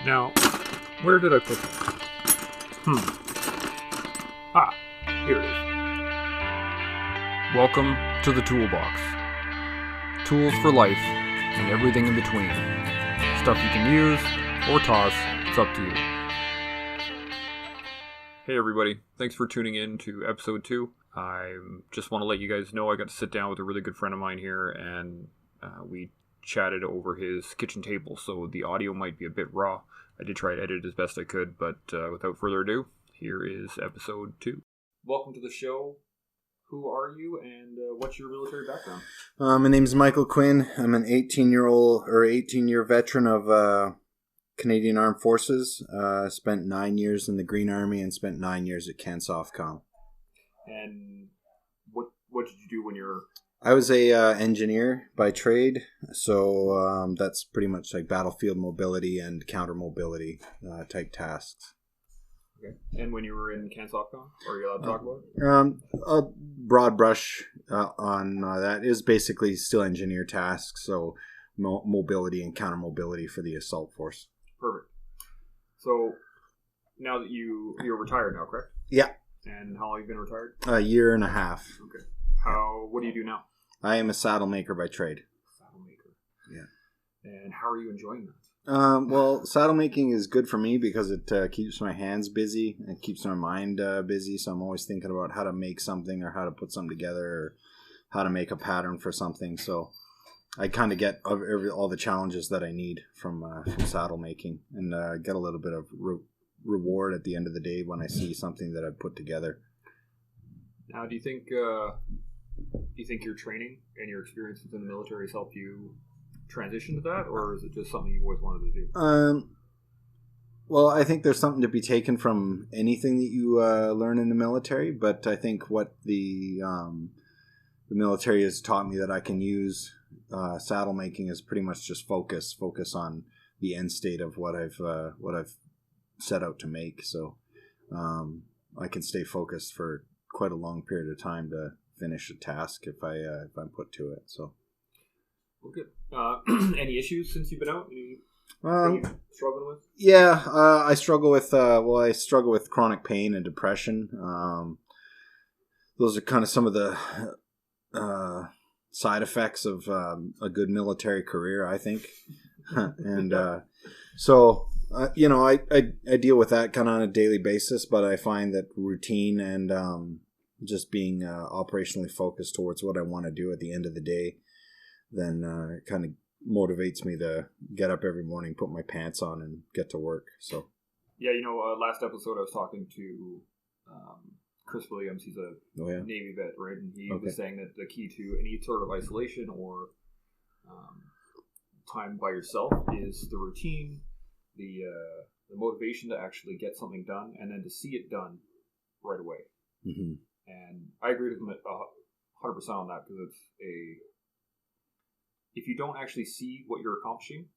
Now, where did I put that? Here it is. Welcome to the Toolbox. Tools for life and everything in between. Stuff you can use or toss, it's up to you. Hey everybody, thanks for tuning in to episode 2. I just want to let you guys know I got to sit down with a really good friend of mine here, and we chatted over his kitchen table, so the audio might be a bit raw. I did try to edit it as best I could, but without further ado, here is episode 2. Welcome to the show. Who are you, and what's your military background? My name's Micheal Quinn. I'm an 18-year veteran of Canadian Armed Forces. Spent 9 years in the Green Army and spent 9 years at CANSOFCOM. And what did you do when you were... I was a engineer by trade, so that's pretty much like battlefield mobility and counter mobility type tasks. Okay. And when you were in CANSOFCOM, are you allowed to talk about it? A broad brush on that is basically still engineer tasks, so mobility and counter mobility for the assault force. Perfect. So now that you're retired now, correct? Yeah. And how long have you been retired? A year and a half. Okay. What do you do now? I am a saddle maker by trade. Saddle maker. Yeah. And how are you enjoying that? Well, saddle making is good for me because it keeps my hands busy and keeps my mind busy. So I'm always thinking about how to make something or how to put something together or how to make a pattern for something. So I kind of get all the challenges that I need from saddle making, and get a little bit of reward at the end of the day when I see something that I've put together. Now, do you think your training and your experience within the military has helped you transition to that, or is it just something you've always wanted to do? Well, I think there's something to be taken from anything that you learn in the military, but I think what the military has taught me that I can use saddle making is pretty much just focus on the end state of what I've set out to make. So I can stay focused for quite a long period of time to finish a task if I'm put to it. So. Okay. Any issues since you've been out? Anything you struggling with? Yeah, I struggle with chronic pain and depression. Those are kind of some of the side effects of a good military career, I think. And so I deal with that kind of on a daily basis, but I find that routine and just being operationally focused towards what I want to do at the end of the day, then it kind of motivates me to get up every morning, put my pants on, and get to work. So, yeah, last episode I was talking to Chris Williams. He's a Navy vet, right? And he was saying that the key to any sort of isolation or time by yourself is the routine, the motivation to actually get something done, and then to see it done right away. Mm-hmm. And I agree with him 100% on that, because if you don't actually see what you're accomplishing,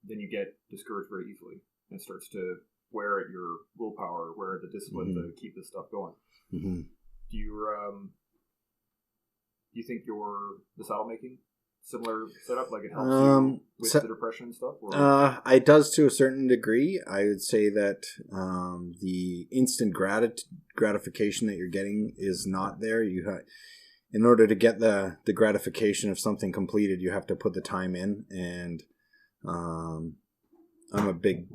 then you get discouraged very easily, and it starts to wear at your willpower, wear at the discipline to keep this stuff going. Mm-hmm. Do you think the saddle making similar setup, like it helps you with the depression and stuff? Or? It does to a certain degree. I would say that the instant gratification that you're getting is not there. In order to get the gratification of something completed, you have to put the time in, and I'm a big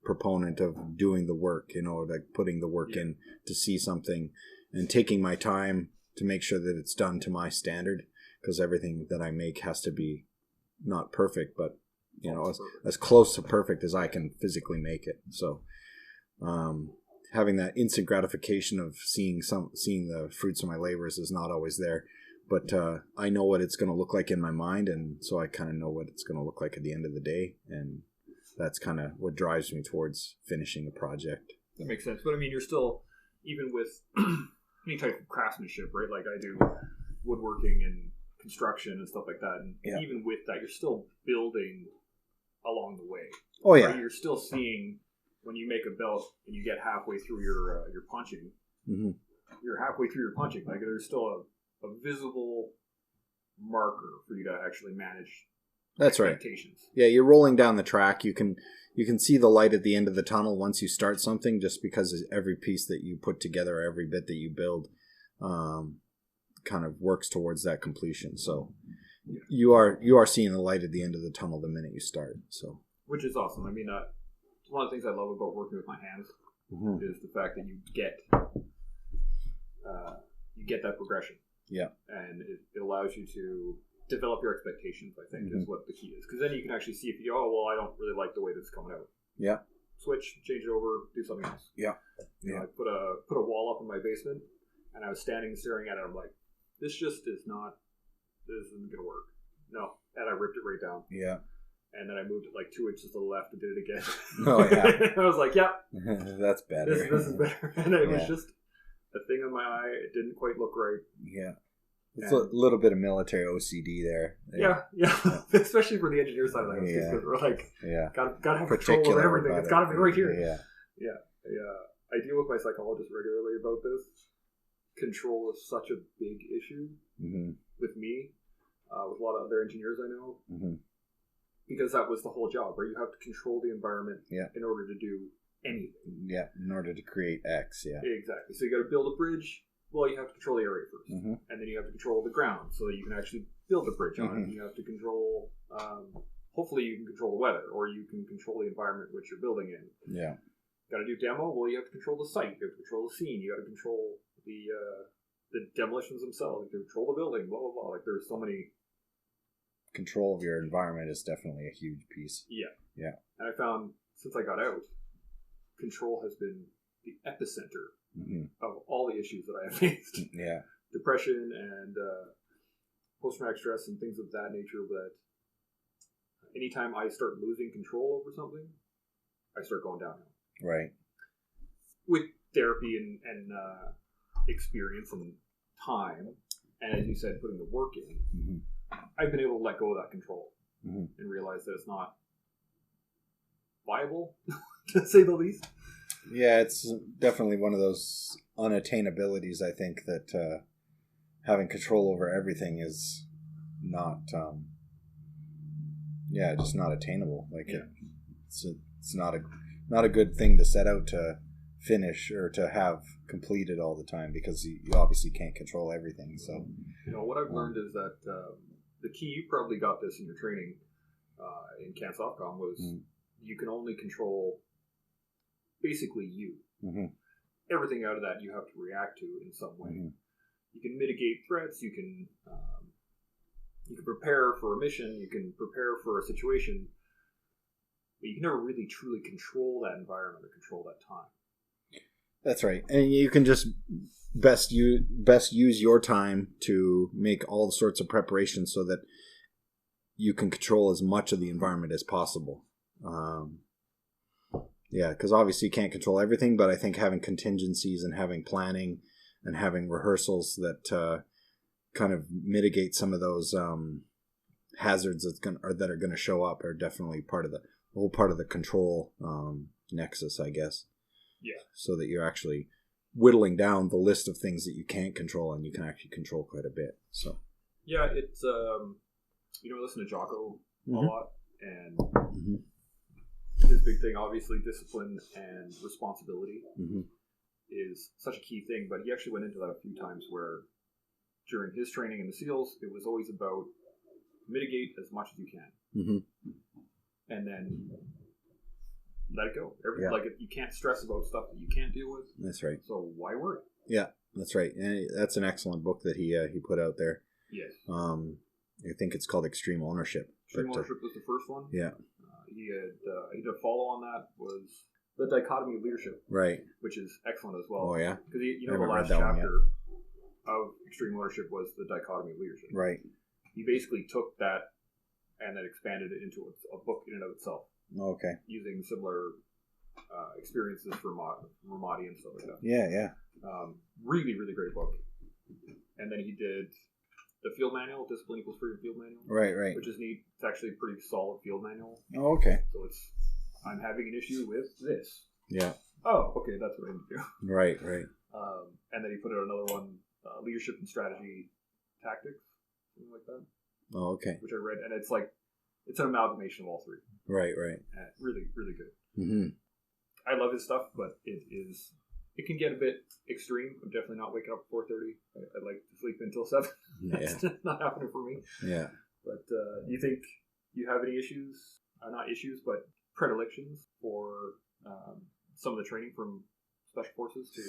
proponent of doing the work, like putting the work in to see something and taking my time to make sure that it's done to my standard, because everything that I make has to be not perfect, but as close to perfect as I can physically make it. So having that instant gratification of seeing the fruits of my labors is not always there, but I know what it's going to look like in my mind, and so I kind of know what it's going to look like at the end of the day, and that's kind of what drives me towards finishing the project. That makes sense. But I mean, you're still, even with any type of craftsmanship, right? Like I do woodworking and construction and stuff like that, and even with that, you're still building along the way. Oh yeah, right? You're still seeing. When you make a belt and you get halfway through your punching, you're halfway through your punching. Like there's still a visible marker for you to actually manage That's right. expectations. Yeah, you're rolling down the track. You can see the light at the end of the tunnel once you start something, just because every piece that you put together, every bit that you build, kind of works towards that completion. So you are seeing the light at the end of the tunnel the minute you start. So, which is awesome. I mean, one of the things I love about working with my hands is the fact that you get that progression. Yeah, and it allows you to develop your expectations. I think is what the key is, because then you can actually see if you I don't really like the way this is coming out. Yeah. Switch, change it over, do something else. Yeah. You know, I put a wall up in my basement, and I was standing staring at it. I'm like, this isn't gonna work. No, and I ripped it right down. Yeah. And then I moved it like 2 inches to the left and did it again. Oh yeah. I was like, yeah, that's better. This is better. And it was just a thing on my eye. It didn't quite look right. Yeah. It's a little bit of military OCD there. Yeah. Especially for the engineer side of the house, because we're like, gotta have control over everything. It's gotta be right here. Yeah. I deal with my psychologist regularly about this. Control is such a big issue with me, with a lot of other engineers I know, because that was the whole job, right? You have to control the environment in order to do anything. Yeah, in order to create X. Yeah, exactly. So you got to build a bridge. Well, you have to control the area first, and then you have to control the ground so that you can actually build the bridge on it. You have to control. Hopefully, you can control the weather, or you can control the environment which you're building in. Yeah. Got to do demo. Well, you have to control the site. You have to control the scene. You got to control the demolitions themselves. You have to control the building. Blah blah blah. Like there's so many. Control of your environment is definitely a huge piece. Yeah. Yeah. And I found since I got out, control has been the epicenter of all the issues that I have faced. Yeah. Depression and post-traumatic stress and things of that nature. But anytime I start losing control over something, I start going downhill. Right. With therapy and experience and time, and as you said, putting the work in, I've been able to let go of that control and realize that it's not viable, to say the least. Yeah, it's definitely one of those unattainabilities, I think, that having control over everything is not, just not attainable. Like it's not a good thing to set out to finish or to have completed all the time, because you obviously can't control everything. So, what I've learned is that the key, you probably got this in your training in CANSOFCOM, was you can only control basically you. Everything out of that you have to react to in some way. You can mitigate threats. You can prepare for a mission. You can prepare for a situation, but you can never really truly control that environment or control that time. That's right, and you can just best use your time to make all sorts of preparations so that you can control as much of the environment as possible. Because obviously you can't control everything, but I think having contingencies and having planning and having rehearsals that kind of mitigate some of those hazards that are going to show up are definitely part of the control nexus, I guess. Yeah. So that you're actually whittling down the list of things that you can't control, and you can actually control quite a bit. So. Yeah, it's I listen to Jocko a lot, and his big thing, obviously, discipline and responsibility is such a key thing. But he actually went into that a few times where during his training in the SEALs, it was always about mitigate as much as you can, and then let it go. You can't stress about stuff that you can't deal with. That's right. So why worry? Yeah, that's right. And that's an excellent book that he put out there. Yes. I think it's called Extreme Ownership. Extreme Ownership was the first one. Yeah. He did a follow on that was The Dichotomy of Leadership. Right. Which is excellent as well. Oh yeah. Because the last chapter of Extreme Ownership was The Dichotomy of Leadership. Right. He basically took that and then expanded it into a book in and of itself. Okay. Using similar experiences for Ramadi and stuff like that. Yeah. Really, really great book. And then he did the field manual, Discipline Equals Freedom field manual. Right. Which is neat. It's actually a pretty solid field manual. Oh, okay. So I'm having an issue with this. Yeah. Oh, okay, that's what I need to do. Right. And then he put out another one, Leadership and Strategy Tactics, something like that. Oh, okay. Which I read, and it's like it's an amalgamation of all three. Right. Really, really good. Mm-hmm. I love his stuff, but it can get a bit extreme. I'm definitely not waking up at 4:30. I like to sleep until 7. That's not happening for me. Yeah. But do you think you have any issues? Not issues, but predilections for some of the training from Special Forces to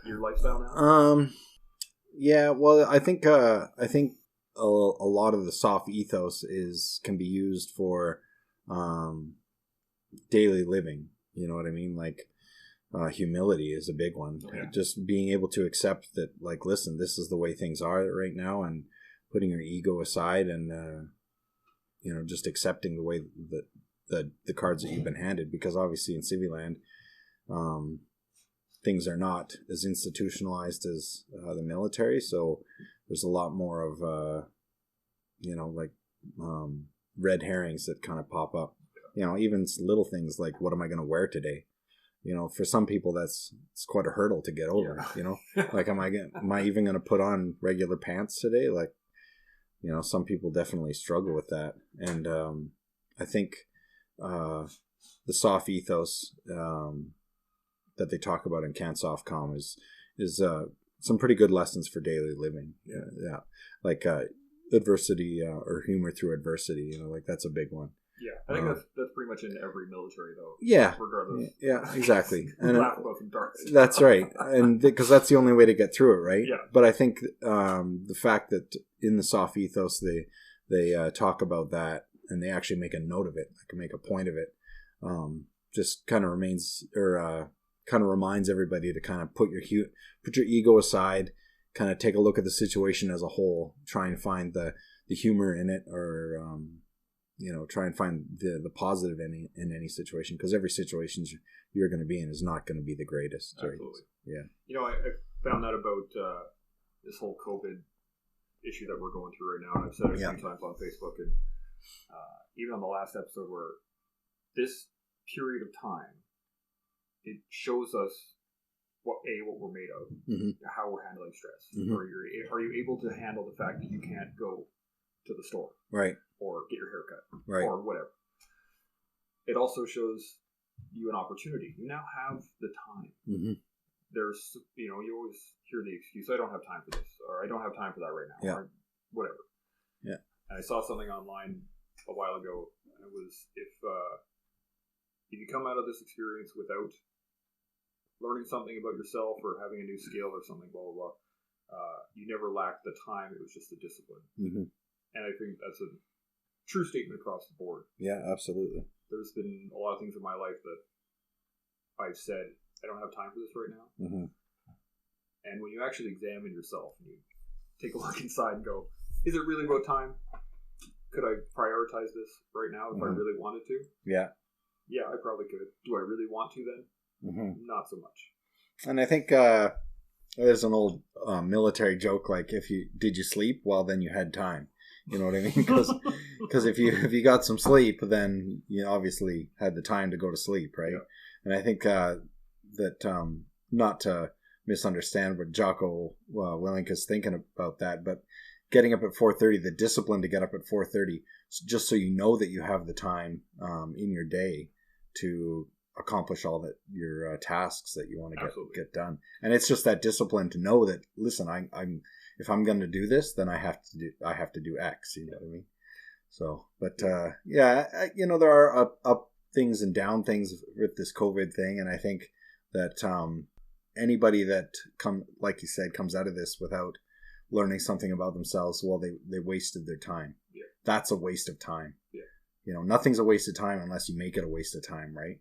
your lifestyle now? Yeah. Well, I think a lot of the soft ethos can be used for daily living. You know what I mean? Like humility is a big one. Yeah. Just being able to accept that, like, listen, this is the way things are right now, and putting your ego aside, and just accepting the way that the cards that you've been handed. Because obviously in Civiland, things are not as institutionalized as the military, so there's a lot more of red herrings that kind of pop up. Even little things like, what am I going to wear today? For some people it's quite a hurdle to get over. Yeah. Like, am I even going to put on regular pants today? Like, some people definitely struggle with that, and I think the soft ethos that they talk about in CANSOFCOM is some pretty good lessons for daily living. Yeah. Like adversity or humor through adversity. Like, that's a big one. Yeah, I think that's pretty much in every military, though. Yeah, regardless. Yeah, exactly. And laugh about some darts. That's right, and because that's the only way to get through it, right? Yeah. But I think the fact that in the soft ethos they talk about that, and they actually make a note of it, like make a point of it, just kind of reminds everybody to kind of put your ego aside, kind of take a look at the situation as a whole, try and find the humor in it, or try and find the positive in any situation, because every situation you're going to be in is not going to be the greatest. Right? Absolutely. Yeah. I found out about this whole COVID issue that we're going through right now, and I've said it a few times on Facebook, and even on the last episode, where this period of time, it shows us what we're made of, how we're handling stress. Mm-hmm. Are you able to handle the fact that you can't go to the store, right, or get your hair cut, right, or whatever? It also shows you an opportunity. You now have the time. Mm-hmm. There's, you always hear the excuse, I don't have time for this, or I don't have time for that right now, or whatever. Yeah. And I saw something online a while ago, and it was, if you come out of this experience without learning something about yourself or having a new skill or something, blah, blah, blah, you never lacked the time. It was just the discipline. Mm-hmm. And I think that's a true statement across the board. Yeah, absolutely. There's been a lot of things in my life that I've said, I don't have time for this right now. Mm-hmm. And when you actually examine yourself and you take a look inside and go, is it really about time? Could I prioritize this right now if I really wanted to? Yeah. Yeah, I probably could. Do I really want to then? Mm-hmm. Not so much. And I think there's an old military joke, like, did you sleep? Well, then you had time. You know what I mean? Because if you got some sleep, then you obviously had the time to go to sleep, right? Yeah. And I think that not to misunderstand what Jocko Willink is thinking about that, but getting up at 4:30, the discipline to get up at 4:30, just so you know that you have the time in your day to accomplish all that your tasks that you want to get done. And it's just that discipline to know that, listen, I'm if I'm going to do this, then I have to do X. You know what I mean? So, but there are up things and down things with this COVID thing, and I think that anybody that like you said, comes out of this without learning something about themselves, well, they wasted their time. Yeah. That's a waste of time. Yeah. Nothing's a waste of time unless you make it a waste of time, right?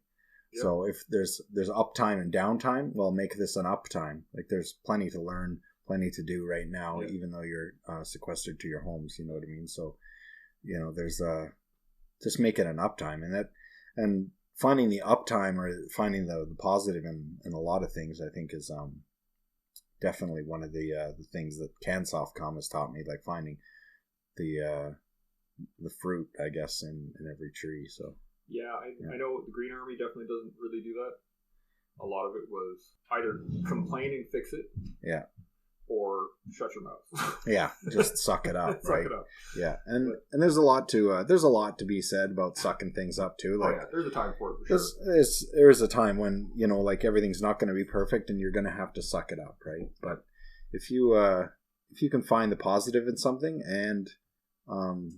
Yep. So if there's uptime and downtime, well, make this an uptime. Like, there's plenty to learn, plenty to do right now, even though you're sequestered to your homes. You know what I mean? So, there's just make it an uptime, and finding the uptime or finding the positive in a lot of things, I think is definitely one of the things that CANSOFCOM has taught me, like finding the fruit, I guess, in every tree. So. Yeah, I know the Green Army definitely doesn't really do that. A lot of it was either complain and fix it. Yeah. or shut your mouth. Yeah, just suck it up, Suck right? it up. Yeah, and there's a lot to be said about sucking things up too. Like, there's a time for it for sure. There's a time when, you know, like everything's not going to be perfect and you're going to have to suck it up, right? But if you can find the positive in something and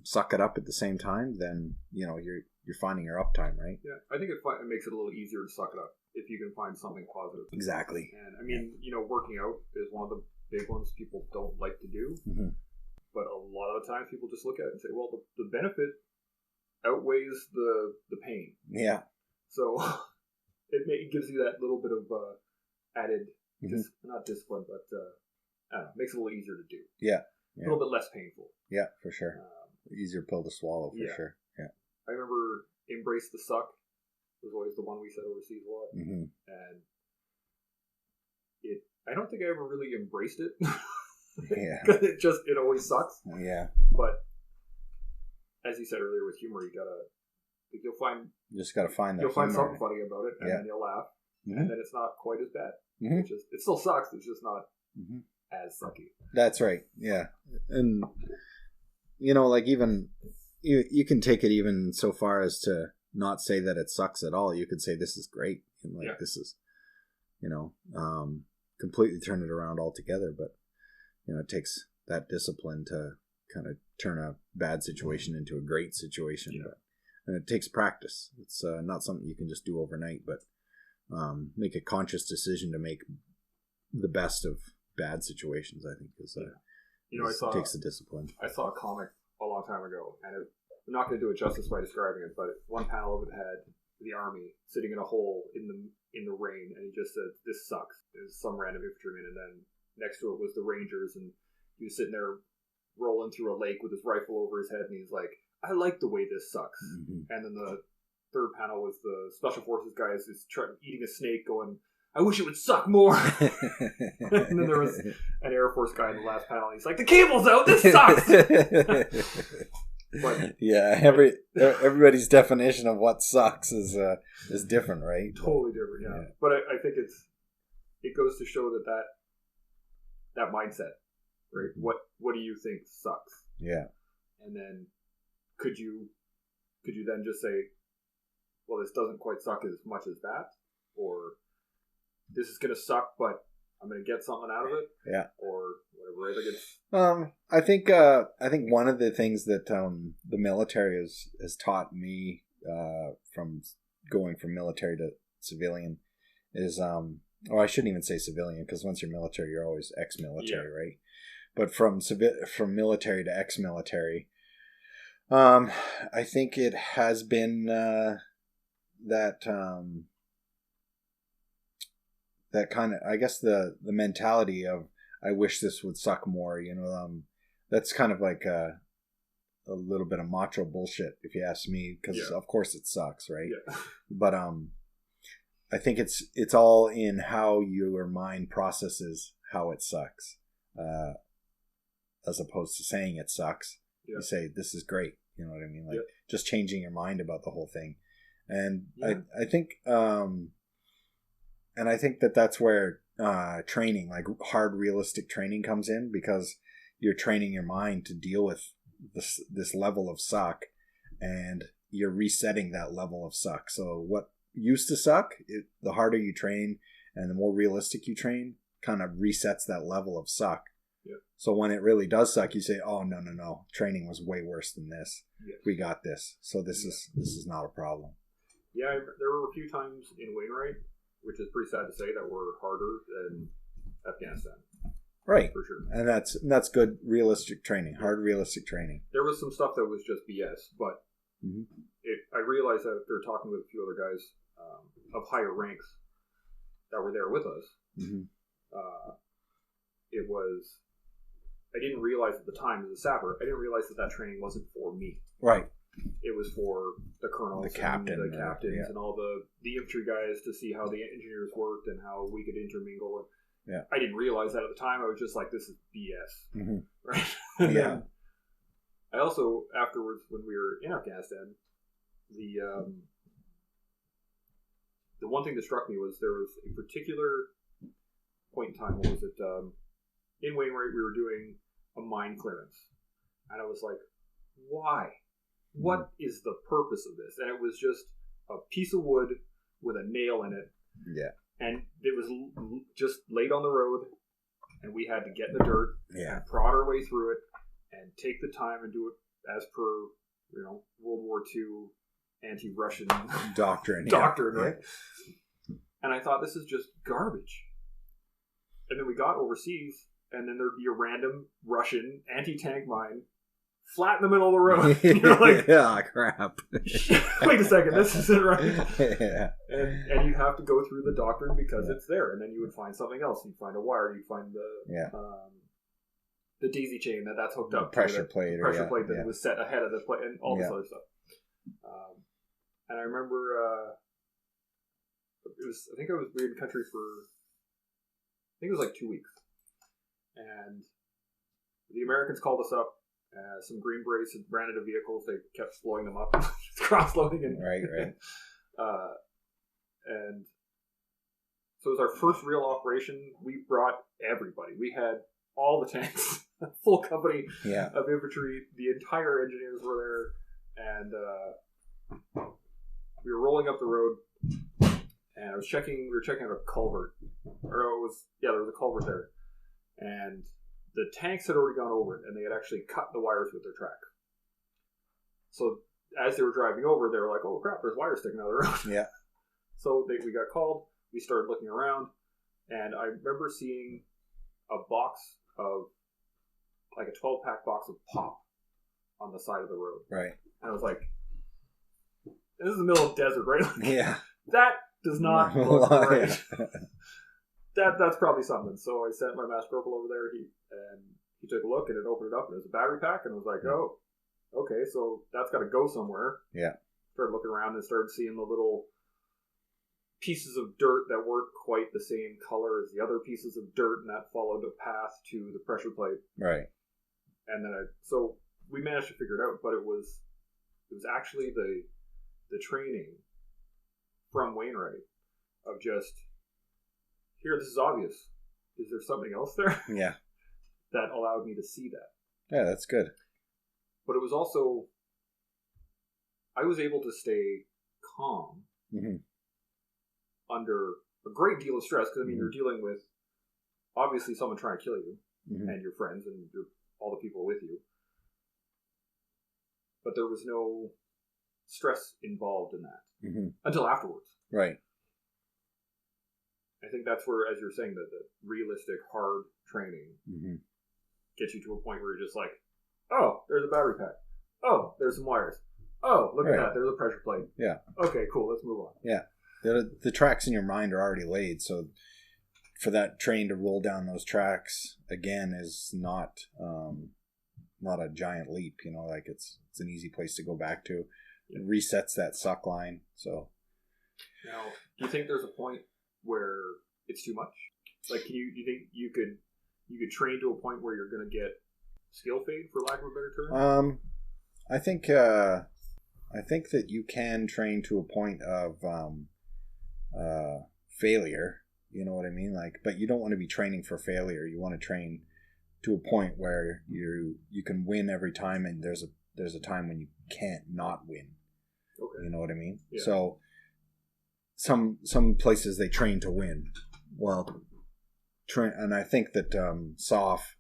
suck it up at the same time, then you know you're finding your uptime, right? Yeah, I think it makes it a little easier to suck it up if you can find something positive. Exactly. And I mean, you know, working out is one of the big ones people don't like to do. Mm-hmm. But a lot of the times people just look at it and say, well, the benefit outweighs the pain. Yeah. So it gives you that little bit of added, not discipline, but I don't know, makes it a little easier to do. Yeah. A little bit less painful. Yeah, for sure. Easier pill to swallow, for sure. Yeah. I remember Embrace the Suck was always the one we said overseas a lot. Mm-hmm. And I don't think I ever really embraced it. Yeah. Because it always sucks. Yeah. But as you said earlier with humor, you'll find something funny about it, and then you'll laugh, and then it's not quite as bad. Mm-hmm. It still sucks. It's just not as sucky. That's right. Yeah, and you know, like even you can take it even so far as to not say that it sucks at all. You could say this is great, and like this is, you know, completely turn it around altogether. But you know, it takes that discipline to kind of turn a bad situation into a great situation. Yeah. And it takes practice. It's not something you can just do overnight, but make a conscious decision to make the best of bad situations, I think, is it takes the discipline. I saw a comic a long time ago, and I'm not going to do it justice by describing it, but one panel of it had the army sitting in a hole in the rain, and he just said, "This sucks." There's some random infantryman, and then next to it was the Rangers, and he was sitting there rolling through a lake with his rifle over his head, and he's like, "I like the way this sucks." Mm-hmm. And then the third panel was the Special Forces guys who's eating a snake going, "I wish it would suck more." And then there was an Air Force guy in the last panel, and he's like, "The cable's out, this sucks." But, yeah, everybody's definition of what sucks is different, right? Totally different, yeah. But I think it goes to show that mindset, right? What do you think sucks? Yeah. And then could you then just say, well, this doesn't quite suck as much as that, or this is going to suck, but I'm going to get something out of it, or whatever. I think one of the things that the military has taught me from going from military to civilian is or I shouldn't even say civilian, because once you're military, you're always ex-military, right? But from military to ex-military, I think it has been that kind of, I guess, the mentality of, I wish this would suck more, you know. That's kind of like a little bit of macho bullshit, if you ask me, because of course it sucks, right? Yeah. But I think it's all in how your mind processes how it sucks, as opposed to saying it sucks. You say, this is great. You know what I mean? Like just changing your mind about the whole thing. And I think, and I think that's where training, like hard, realistic training, comes in, because you're training your mind to deal with this level of suck, and you're resetting that level of suck. So what used to suck, the harder you train and the more realistic you train, kind of resets that level of suck. Yeah. So when it really does suck, you say, "Oh, no, training was way worse than this. Yeah. We got this. So this is not a problem." Yeah, there were a few times in Wainwright, which is pretty sad to say, that were harder than Afghanistan. Right. For sure. And that's good realistic training, hard realistic training. There was some stuff that was just BS, but I realized that after talking with a few other guys of higher ranks that were there with us, it was, I didn't realize at the time as a sapper, I didn't realize that training wasn't for me. Right. It was for the colonels, the captains, and all the infantry guys to see how the engineers worked and how we could intermingle. Yeah. I didn't realize that at the time. I was just like, this is BS. Mm-hmm. Right? And then I also, afterwards, when we were in Afghanistan, the one thing that struck me was there was a particular point in time, what was it? in Wainwright, we were doing a mine clearance. And I was like, why? What is the purpose of this? And it was just a piece of wood with a nail in it. Yeah. And it was just laid on the road, and we had to get in the dirt Yeah. and prod our way through it and take the time and do it as per, World War II anti-Russian doctrine, right? And I thought, this is just garbage. And then we got overseas, and then there'd be a random Russian anti-tank mine flat in the middle of the road. You're like, yeah, crap. Wait a second, this isn't right. Yeah. And you have to go through the doctrine because it's there, and then you would find something else. You'd find a wire, you'd find the daisy chain that's hooked up pressure to plate that was set ahead of the plate, and all this other stuff. And I remember I think I was in the country for, I think it was like 2 weeks, and the Americans called us up. Some Green Berets had ran into vehicles. They kept blowing them up, cross-loading, and right. And so it was our first real operation. We brought everybody. We had all the tanks, full company of infantry. The entire engineers were there, and we were rolling up the road. And we were checking out a culvert, there was a culvert there, and the tanks had already gone over it, and they had actually cut the wires with their track. So as they were driving over, they were like, "Oh crap, there's wires sticking out of the road." Yeah. So we got called. We started looking around, and I remember seeing a box of, like a 12-pack box of pop on the side of the road. Right. And I was like, "This is the middle of the desert, right?" Yeah. That does not look right. That's probably something. So I sent my master corporal over there. He took a look, and it opened it up, and it was a battery pack, and I was like, "Oh, okay, so that's got to go somewhere." Yeah. Started looking around and started seeing the little pieces of dirt that weren't quite the same color as the other pieces of dirt, and that followed a path to the pressure plate. Right. And then so we managed to figure it out, but it was actually the training from Wainwright of just, here, this is obvious. Is there something else there? Yeah. That allowed me to see that. Yeah, that's good. But it was also, I was able to stay calm under a great deal of stress, because you're dealing with obviously someone trying to kill you and your friends and all the people with you. But there was no stress involved in that until afterwards. Right. I think that's where, as you're saying, that the realistic, hard training gets you to a point where you're just like, oh, there's a battery pack. Oh, there's some wires. Oh, look at that. There's a pressure plate. Yeah. Okay, cool. Let's move on. Yeah. The tracks in your mind are already laid, so for that train to roll down those tracks again is not a giant leap. Like it's an easy place to go back to. It resets that suck line. So now, do you think there's a point where it's too much? Like, do you think you could train to a point where you're going to get skill fade, for lack of a better term? I think that you can train to a point of failure. You know what I mean? Like, but you don't want to be training for failure. You want to train to a point where you can win every time, and there's a time when you can't not win. Okay. You know what I mean? Yeah. So some places they train to win. Well, and I think that SOF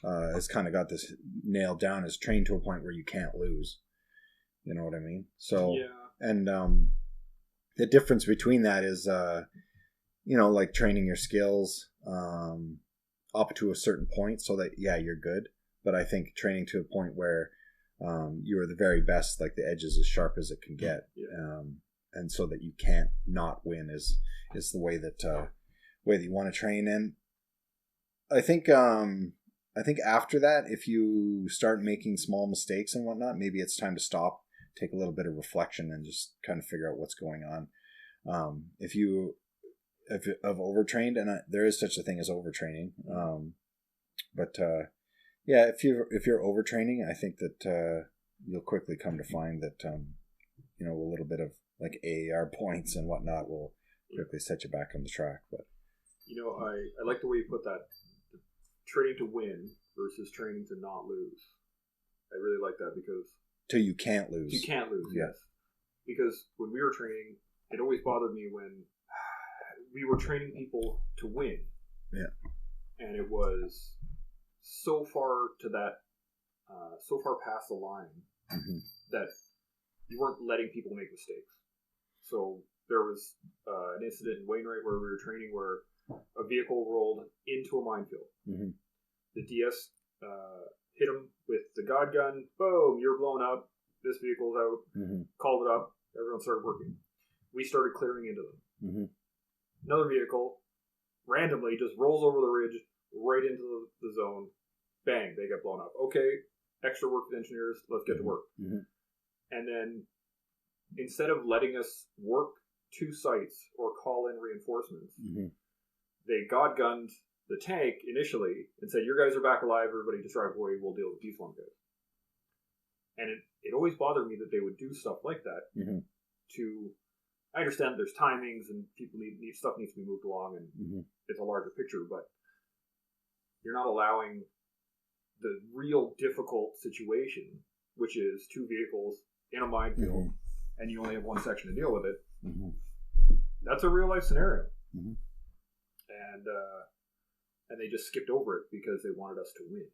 has kind of got this nailed down, as train to a point where you can't lose. You know what I mean? So and the difference between that is like training your skills up to a certain point so that you're good. But I think training to a point where you are the very best, like the edge is as sharp as it can get, and so that you can't not win is the way that you want to train. And I think after that, if you start making small mistakes and whatnot, maybe it's time to stop, take a little bit of reflection, and just kind of figure out what's going on. If you've overtrained, and there is such a thing as overtraining, but if you're overtraining, I think that you'll quickly come to find that a little bit of like AAR points and whatnot will quickly set you back on the track. But I like the way you put that. training to win versus training to not lose. I really like that because till you can't lose. You can't lose, Yeah. yes. Because when we were training, it always bothered me when we were training people to win. Yeah. And it was so far to that, so far past the line that you weren't letting people make mistakes. So there was an incident in Wainwright where we were training where a vehicle rolled into a minefield. The DS hit him with the God gun. Boom, you're blown up. This vehicle's out. Called it up. Everyone started working. We started clearing into them. Another vehicle randomly just rolls over the ridge right into the zone. Bang, they get blown up. Okay, extra work with engineers. Let's get to work. And then instead of letting us work 2 sites or call in reinforcements, they God gunned the tank initially and said, "Your guys are back alive. Everybody just drive away. We'll deal with these one guys." And it always bothered me that they would do stuff like that. I understand that there's timings and people stuff needs to be moved along, and it's a larger picture, but you're not allowing the real difficult situation, which is 2 vehicles in a minefield, and you only have 1 section to deal with it. That's a real life scenario, and they just skipped over it because they wanted us to win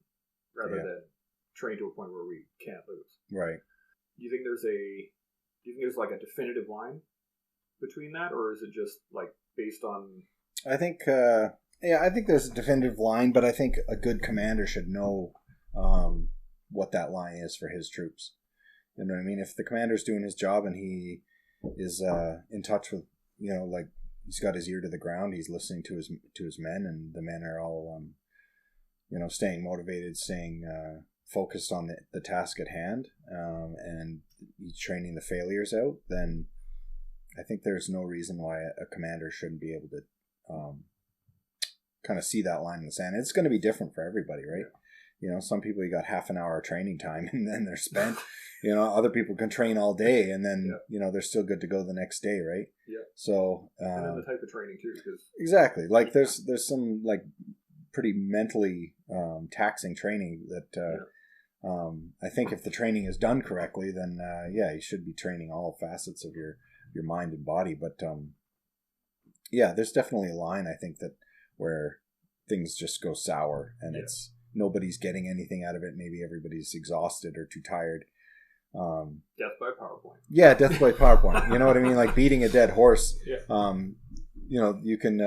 rather than train to a point where we can't lose. Right. Do you think there's like a definitive line between that, or is it just like based on? I think I think there's a definitive line, but I think a good commander should know what that line is for his troops. You know what I mean? If the commander's doing his job and he is in touch with, like he's got his ear to the ground, he's listening to his men, and the men are all staying motivated, staying focused on the task at hand, and he's training the failures out, then I think there's no reason why a commander shouldn't be able to kind of see that line in the sand. It's going to be different for everybody, right? Some people, you got half an hour of training time and then they're spent. Other people can train all day and then, they're still good to go the next day, right? Yeah. So, and then the type of training too, because exactly. Like there's some like pretty mentally taxing training that I think if the training is done correctly, then you should be training all facets of your mind and body. But there's definitely a line, I think, that where things just go sour and it's nobody's getting anything out of it. Maybe everybody's exhausted or too tired. Death by PowerPoint. Yeah, death by PowerPoint. You know what I mean? Like beating a dead horse. You can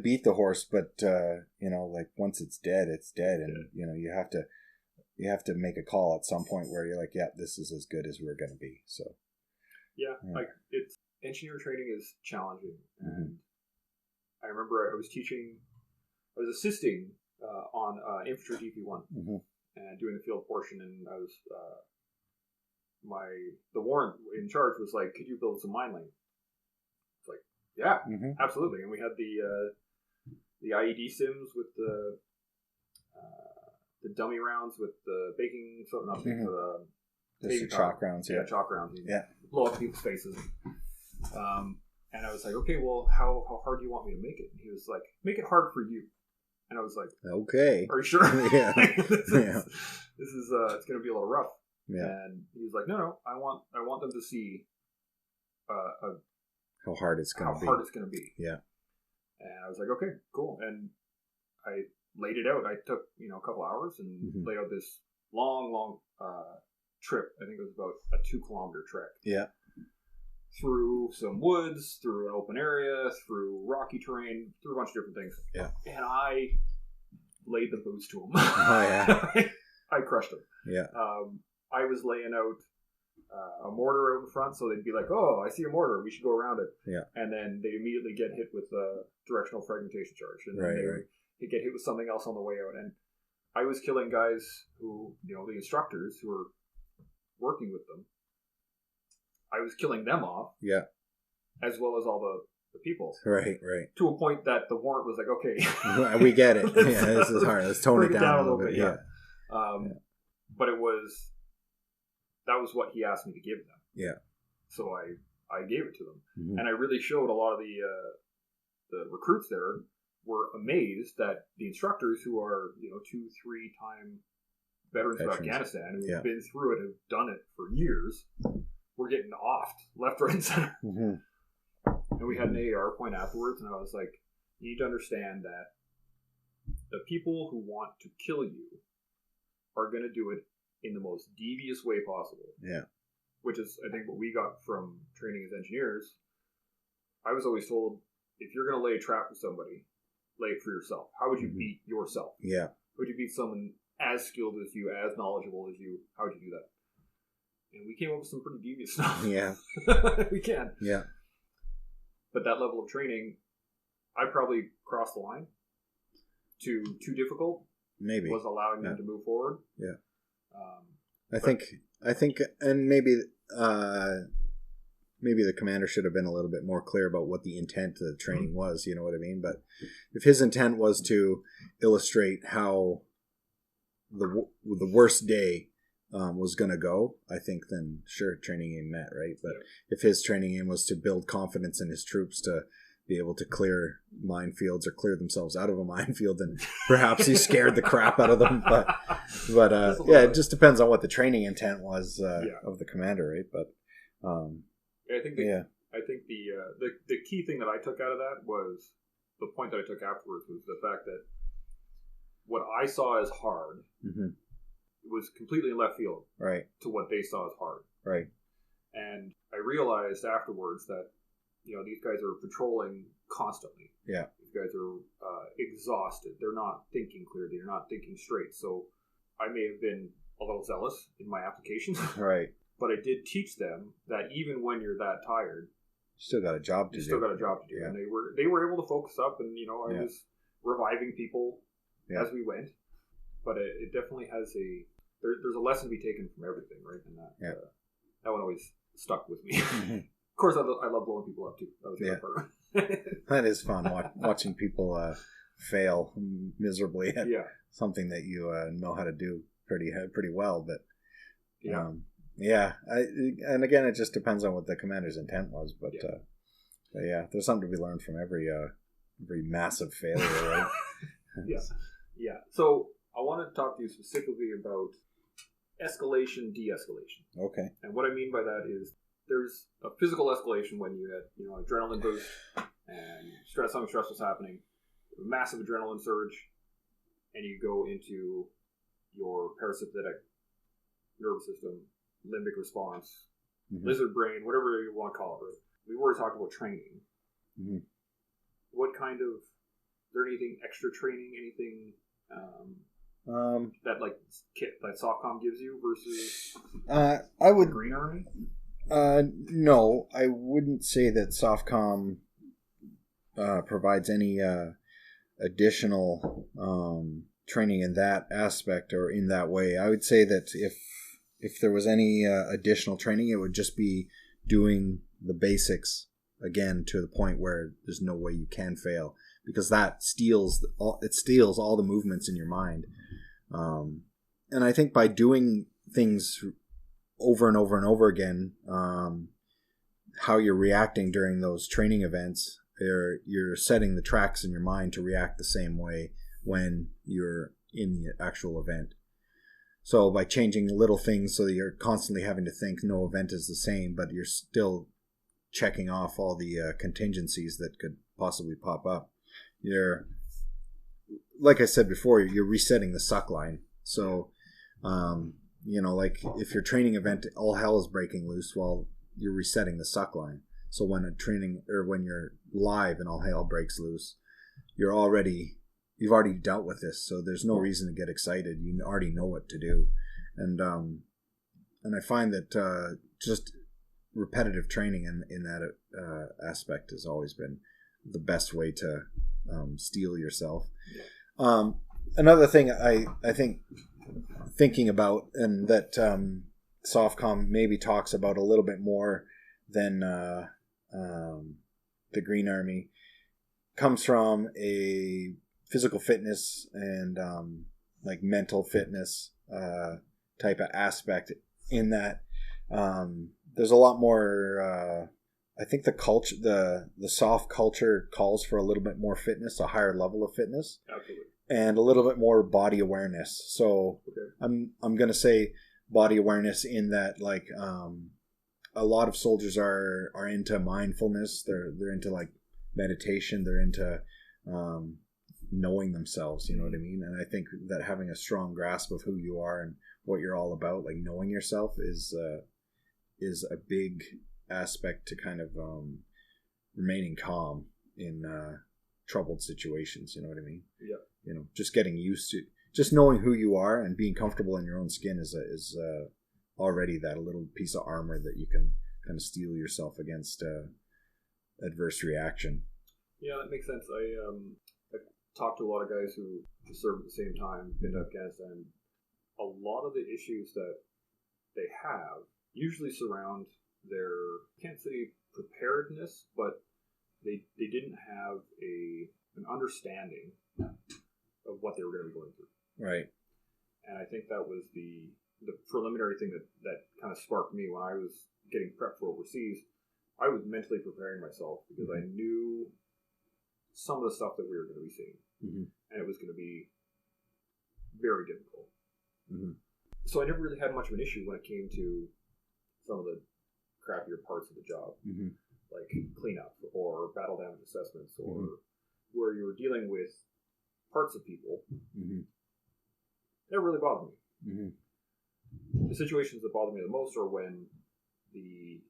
beat the horse, but like once it's dead, and you have to make a call at some point where you're like, this is as good as we're going to be. So like it's engineer training is challenging, and I remember I was assisting on infantry DP1 and doing the field portion, and I was the warrant in charge was like, "Could you build some mine lane?" It's like, absolutely. And we had the IED sims with the dummy rounds with the baking soda, not baking soda, the chalk rounds, chalk rounds, blow up people's faces. And I was like, okay, well, how hard do you want me to make it? And he was like, make it hard for you. And I was like, okay, are you sure? This is it's going to be a little rough. Yeah. And he was like, no, I want them to see how hard it's going to be. Yeah. And I was like, okay, cool. And I laid it out. I took a couple hours and laid out this long trip. I think it was about a 2-kilometer trek. Yeah. Through some woods, through an open area, through rocky terrain, through a bunch of different things. Yeah. And I laid the boots to them. Oh, yeah. I crushed them. Yeah. I was laying out a mortar out in front, so they'd be like, oh, I see a mortar, we should go around it. Yeah. And then they immediately get hit with a directional fragmentation charge. And then they get hit with something else on the way out. And I was killing guys who, the instructors who were working with them, I was killing them off. Yeah. As well as all the people. Right. To a point that the warrant was like, okay. We get it. This is hard. Let's tone it down a little bit. Yeah. But that was what he asked me to give them. Yeah. So I gave it to them. And I really showed a lot of the recruits there were amazed that the instructors who are 2-3 time veterans of Afghanistan who have been through it, have done it for years, were getting offed left, right, and center. Mm-hmm. And we had an AR point afterwards, and I was like, you need to understand that the people who want to kill you are going to do it in the most devious way possible. Yeah. Which is, I think, what we got from training as engineers. I was always told, if you're going to lay a trap for somebody, lay it for yourself. How would you beat yourself? Yeah. How would you beat someone as skilled as you, as knowledgeable as you? How would you do that? And we came up with some pretty devious stuff. Yeah. We can. Yeah. But that level of training, I probably crossed the line to too difficult. Maybe. Was allowing them to move forward. Yeah. I think, and maybe the commander should have been a little bit more clear about what the intent of the training was. You know what I mean? But if his intent was to illustrate how the worst day was going to go, I think then sure, training aim met, right? But if his training aim was to build confidence in his troops to be able to clear minefields or clear themselves out of a minefield, then perhaps he scared the crap out of them. But it just depends on what the training intent was of the commander, right? But I think the key thing that I took out of that was the point that I took afterwards was the fact that what I saw as hard was completely in left field, right, to what they saw as hard, right. And I realized afterwards that these guys are patrolling constantly. Yeah, these guys are exhausted. They're not thinking clearly. They're not thinking straight. So I may have been a little zealous in my applications, right. But I did teach them that even when you're that tired, you still got a job to do. Yeah. And they were able to focus up, and I was reviving people as we went. But it definitely has there's a lesson to be taken from everything, right? And that one always stuck with me. Of course, I love blowing people up too. That was the other part. That is fun, watching people fail miserably at something that you know how to do pretty well. But and again, it just depends on what the commander's intent was. But there's something to be learned from every massive failure, right? Yeah. So I want to talk to you specifically about escalation, de-escalation. Okay. And what I mean by that is there's a physical escalation when you had adrenaline boost and something stressful is happening, a massive adrenaline surge, and you go into your parasympathetic nervous system, limbic response, lizard brain, whatever you want to call it. Right? We've already talked about training. Mm-hmm. What kind of, is there anything extra training, anything that like kit that SOFCOM gives you versus I would Green Army? No, I wouldn't say that SOFCOM provides any additional training in that aspect or in that way. I would say that if there was any additional training, it would just be doing the basics again to the point where there's no way you can fail, because that steals all the movements in your mind. And I think by doing things over and over and over again, how you're reacting during those training events, you're setting the tracks in your mind to react the same way when you're in the actual event. So by changing little things so that you're constantly having to think no event is the same, but you're still checking off all the contingencies that could possibly pop up, you're, like I said before, you're resetting the suck line. So like if your training event, all hell is breaking loose, well, you're resetting the suck line. So when when you're live and all hell breaks loose, you've already dealt with this, so there's no reason to get excited. You already know what to do. And I find that just repetitive training in that aspect has always been the best way to steel yourself. Another thing I think thinking about, and that SOFCOM maybe talks about a little bit more than the Green Army, comes from a physical fitness and like mental fitness type of aspect, in that there's a lot more I think the culture, the soft culture calls for a little bit more fitness, a higher level of fitness. Absolutely. And a little bit more body awareness. So I'm gonna say body awareness in that, like, a lot of soldiers are into mindfulness. They're into like meditation. They're into knowing themselves. You know what I mean? And I think that having a strong grasp of who you are and what you're all about, like knowing yourself, is a big aspect to kind of remaining calm in troubled situations. You know what I mean? Yeah. You know, just getting used to, just knowing who you are and being comfortable in your own skin is already that little piece of armor that you can kind of steel yourself against adverse reaction. Yeah, that makes sense. I've talked to a lot of guys who served at the same time, been to Afghanistan. A lot of the issues that they have usually surround their, I can't say preparedness, but they didn't have an understanding of what they were going to be going through. Right. And I think that was the preliminary thing that kind of sparked me when I was getting prepped for overseas. I was mentally preparing myself because I knew some of the stuff that we were going to be seeing. Mm-hmm. And it was going to be very difficult. Mm-hmm. So I never really had much of an issue when it came to some of the crappier parts of the job, like cleanup or battle damage assessments, or where you were dealing with parts of people. That really bothered me. The situations that bother me the most are when the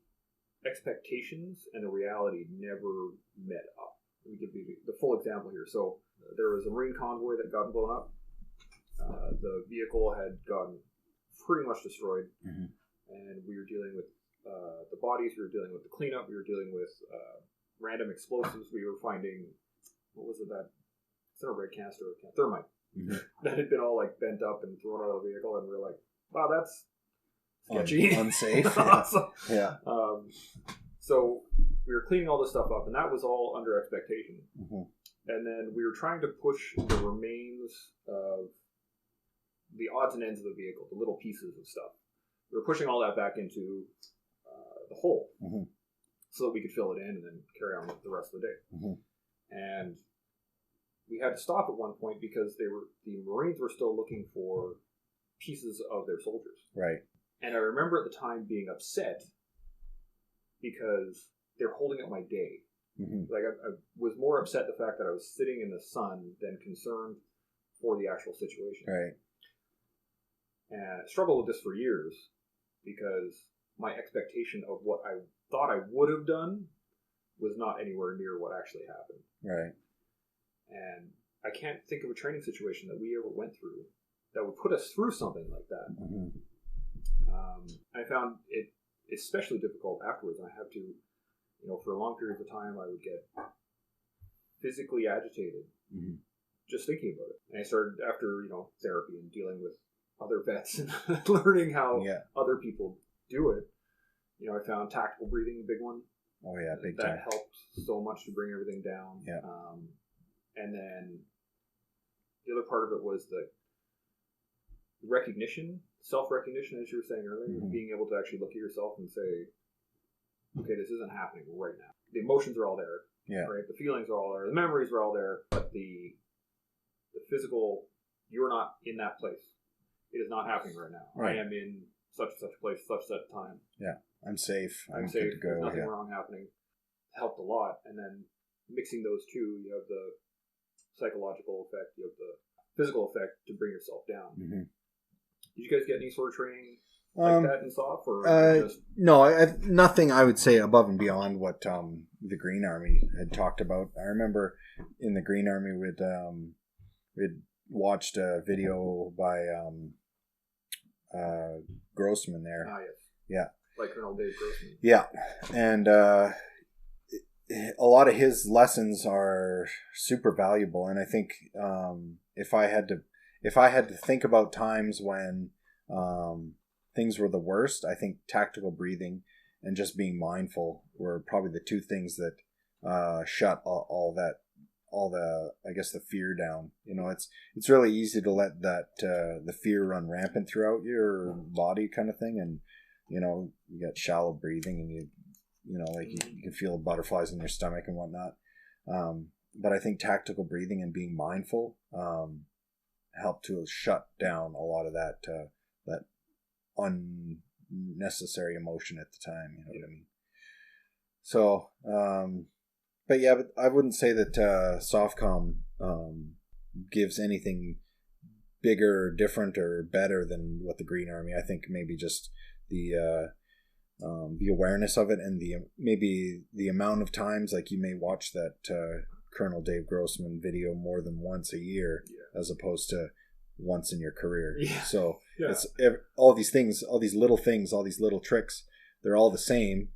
expectations and the reality never met up. Let me give you the full example here. So there was a Marine convoy that got blown up. The vehicle had gotten pretty much destroyed, and we were dealing with the bodies. We were dealing with the cleanup. We were dealing with random explosives. We were finding, what was it, that it's not a red canister, thermite that had been all like bent up and thrown out of the vehicle, and we were like, wow, that's sketchy. Unsafe. Yeah. So we were cleaning all this stuff up, and that was all under expectation. And then we were trying to push the remains of the odds and ends of the vehicle, the little pieces of stuff. We were pushing all that back into the hole so that we could fill it in and then carry on with the rest of the day. And we had to stop at one point because the Marines were still looking for pieces of their soldiers. Right. And I remember at the time being upset because they're holding up my day. Like I was more upset the fact that I was sitting in the sun than concerned for the actual situation. Right. And I struggled with this for years because my expectation of what I thought I would have done was not anywhere near what actually happened. Right. And I can't think of a training situation that we ever went through that would put us through something like that. I found it especially difficult afterwards. I had to, for long periods of time, I would get physically agitated just thinking about it. And I started after, therapy and dealing with other vets and learning how other people do it. I found tactical breathing a big one. Oh yeah, big time. That helped so much to bring everything down. Yeah. And then the other part of it was the recognition, self-recognition, as you were saying earlier, being able to actually look at yourself and say, okay, this isn't happening right now. The emotions are all there. Yeah. Right? The feelings are all there. The memories are all there. But the physical, you're not in that place. It is not happening right now. Right. I am in such and such place, such and such time. Yeah. I'm safe. I'm safe. Good to go. There's nothing wrong happening. Helped a lot. And then mixing those two, you have the psychological effect, you have the physical effect to bring yourself down. Did you guys get any sort of training like that in SOF? Or no, nothing I would say above and beyond what the Green Army had talked about. I remember in the Green Army we'd watched a video by Grossman there. Ah, yes. Yeah. Like Colonel Dave Grossman. Yeah. And a lot of his lessons are super valuable. And I think if I had to think about times when things were the worst, I think tactical breathing and just being mindful were probably the two things that shut all the I guess the fear down. It's really easy to let that the fear run rampant throughout your body kind of thing, and you got shallow breathing and you like you can feel butterflies in your stomach and whatnot. But I think tactical breathing and being mindful help to shut down a lot of that unnecessary emotion at the time. You know what I mean? So, but I wouldn't say that SOFCOM gives anything bigger, different, or better than what the Green Army. I think maybe just the awareness of it, and maybe the amount of times, like you may watch that Colonel Dave Grossman video more than once a year, as opposed to once in your career. So it's all these things, all these little things, all these little tricks. They're all the same,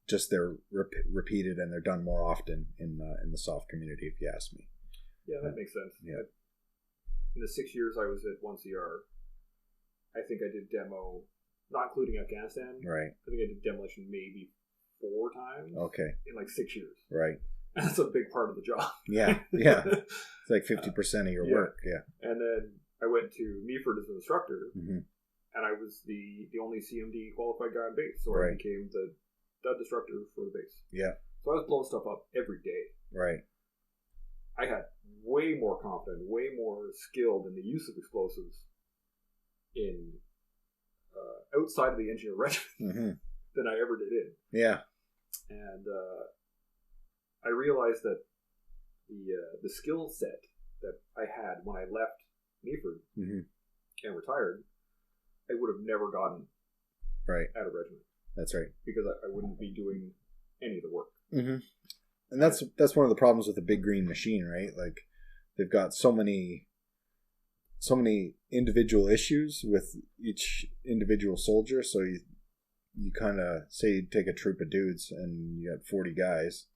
just they're repeated and they're done more often in the SOF community, if you ask me. Yeah, that makes sense. Yeah. In the 6 years I was at 1CR, I think I did demo, not including Afghanistan. Right. I think I did demolition maybe 4 times. Okay. In like 6 years. Right. That's a big part of the job. Yeah. It's like 50% of your work. Yeah. And then I went to Meaford as an instructor, mm-hmm. and I was the only CMD qualified guy on base, so I became the dud instructor for the base. Yeah. So I was blowing stuff up every day. Right. I had way more confident, way more skilled in the use of explosives in outside of the engineer regiment mm-hmm. than I ever did in. Yeah. And I realized that the skill set that I had when I left Meaford mm-hmm. and retired, I would have never gotten at a regiment. That's right. Because I wouldn't be doing any of the work. Mm-hmm. And that's one of the problems with the big green machine, right? Like they've got so many individual issues with each individual soldier. So you kind of say you take a troop of dudes and you got 40 guys.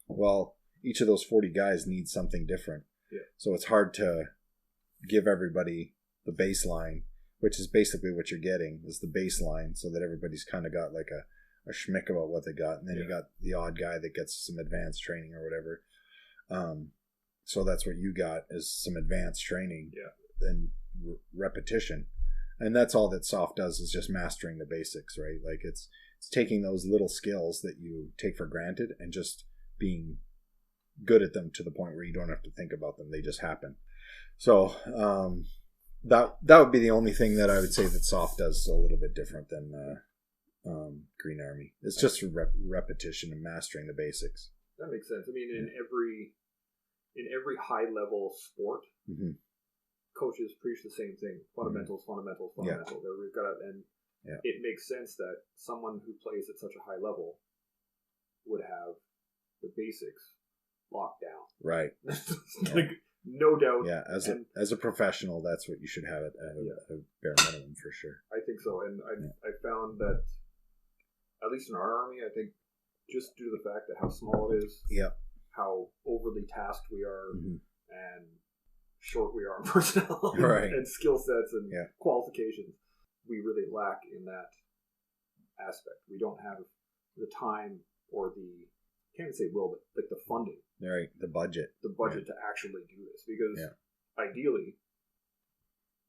Well, each of those 40 guys needs something different. Yeah. So it's hard to give everybody the baseline, which is basically what you're getting is the baseline, so that everybody's kind of got like a schmick about what they got, and then you got the odd guy that gets some advanced training or whatever. So that's what you got is some advanced training, and repetition, and that's all that SOF does is just mastering the basics, right? Like it's taking those little skills that you take for granted and just being good at them to the point where you don't have to think about them; they just happen. So that would be the only thing that I would say that SOF does a little bit different than Green Army. It's just repetition and mastering the basics. That makes sense. I mean, in every high level sport, mm-hmm. coaches preach the same thing: fundamentals, mm-hmm. fundamentals. Yeah. We've got it, and it makes sense that someone who plays at such a high level would have the basics locked down. Right. Like no doubt. Yeah. As a professional, that's what you should have at a bare minimum for sure. I think so, and I found that at least in our army, I think just due to the fact that how small it is, how overly tasked we are, mm-hmm. and short we are in personnel and skill sets and qualifications, we really lack in that aspect. We don't have the time or the, can't even say will, but like the funding. Right, the budget to actually do this, because ideally,